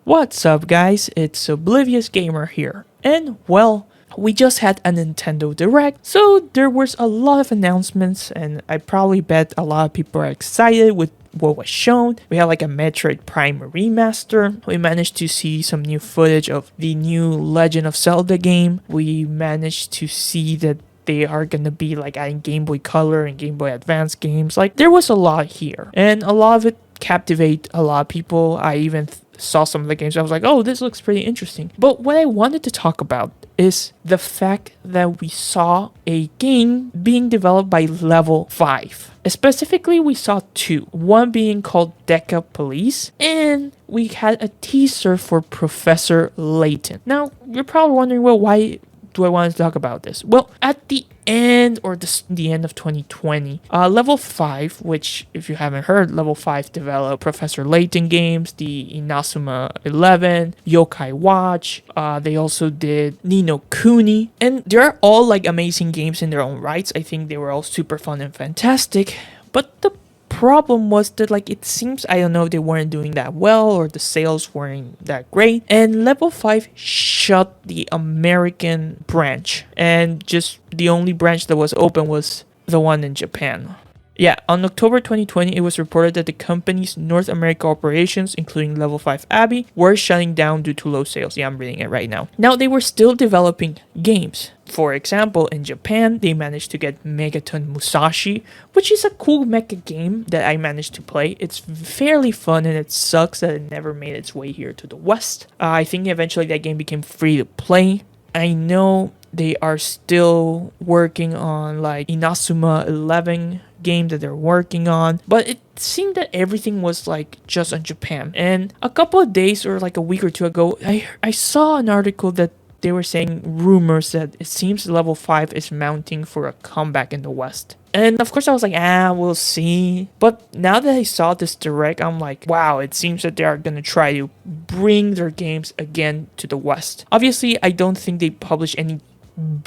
What's up guys, it's Oblivious Gamer here, and well, we just had a Nintendo Direct, so there was a lot of announcements and I probably bet a lot of people are excited with what was shown. We had like a Metroid Prime remaster, we managed to see some new footage of the new Legend of Zelda game, we managed to see that they are gonna be like adding Game Boy Color and Game Boy Advance games. Like there was a lot here, and a lot of it captivate a lot of people. I even saw some of the games. I was like, oh, this looks pretty interesting. But what I wanted to talk about is the fact that we saw a game being developed by Level-5. Specifically, we saw two. One being called Decapolice, and we had a teaser for Professor Layton. Now, you're probably wondering, well, why do I want to talk about this? Well, at the end or the end of 2020, Level-5, which if you haven't heard, Level-5 developed Professor Layton games, the Inazuma 11, Yokai Watch. They also did Ni no Kuni, and they're all like amazing games in their own rights. I think they were all super fun and fantastic. But the problem was that like it seems, I don't know, they weren't doing that well or the sales weren't that great, and Level-5 shut the American branch, and just the only branch that was open was the one in Japan. Yeah, on October 2020, it was reported that the company's North America operations, including Level-5 Abbey, were shutting down due to low sales. Yeah, I'm reading it right now. Now, they were still developing games. For example, in Japan, they managed to get Megaton Musashi, which is a cool mecha game that I managed to play. It's fairly fun, and it sucks that it never made its way here to the West. I think eventually that game became free to play. I know they are still working on like Inazuma 11 game that they're working on, but it seemed that everything was like just on Japan. And a couple of days or like a week or two ago, I saw an article that they were saying rumors that it seems Level-5 is mounting for a comeback in the West. And of course I was like, we'll see. But now that I saw this direct, I'm like, wow, it seems that they are going to try to bring their games again to the West. Obviously, I don't think they publish any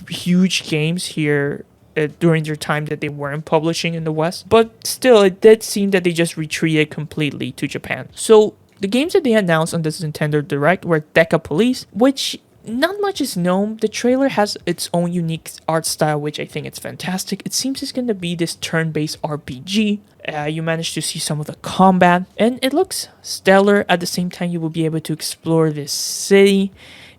huge games here during their time that they weren't publishing in the West. But still, it did seem that they just retreated completely to Japan. So the games that they announced on this Nintendo Direct were Decapolice, which not much is known. The trailer has its own unique art style, which I think it's fantastic. It seems it's going to be this turn-based RPG. You manage to see some of the combat, and it looks stellar. At the same time, you will be able to explore this city,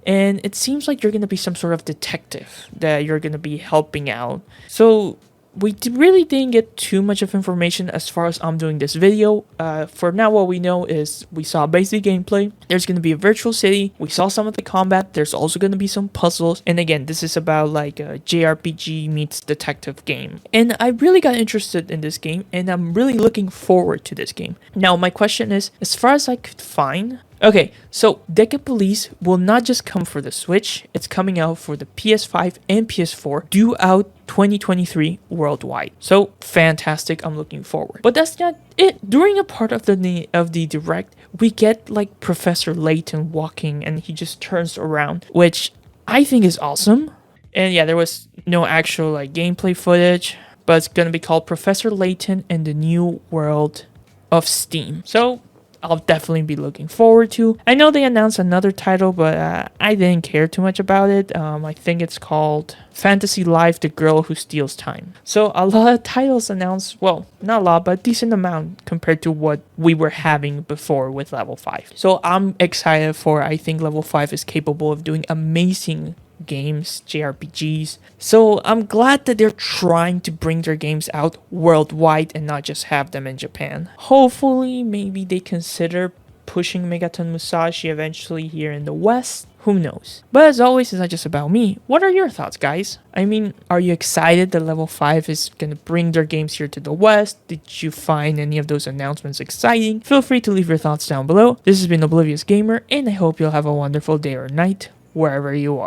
and it seems like you're going to be some sort of detective that you're going to be helping out. So we really didn't get too much of information as far as I'm doing this video. For now, what we know is we saw basic gameplay. There's going to be a virtual city. We saw some of the combat. There's also going to be some puzzles. And again, this is about like a JRPG meets detective game. And I really got interested in this game, and I'm really looking forward to this game. Now, my question is, as far as I could find, okay, so Decapolice will not just come for the Switch, it's coming out for the PS5 and PS4, due out 2023 worldwide. So fantastic, I'm looking forward. But that's not it. During a part of the Direct, we get like Professor Layton walking and he just turns around, which I think is awesome. And yeah, there was no actual like gameplay footage, but it's gonna be called Professor Layton and the New World of Steam. So I'll definitely be looking forward to. I know they announced another title, but I didn't care too much about it. I think it's called Fantasy Life: The Girl Who Steals Time. So a lot of titles announced, well, not a lot, but a decent amount compared to what we were having before with Level-5. So I'm excited for, I think Level-5 is capable of doing amazing games, JRPGs. So I'm glad that they're trying to bring their games out worldwide and not just have them in Japan. Hopefully, maybe they consider pushing Megaton Musashi eventually here in the West. Who knows? But as always, it's not just about me. What are your thoughts, guys? I mean, are you excited that Level-5 is going to bring their games here to the West? Did you find any of those announcements exciting? Feel free to leave your thoughts down below. This has been Oblivious Gamer, and I hope you'll have a wonderful day or night wherever you are.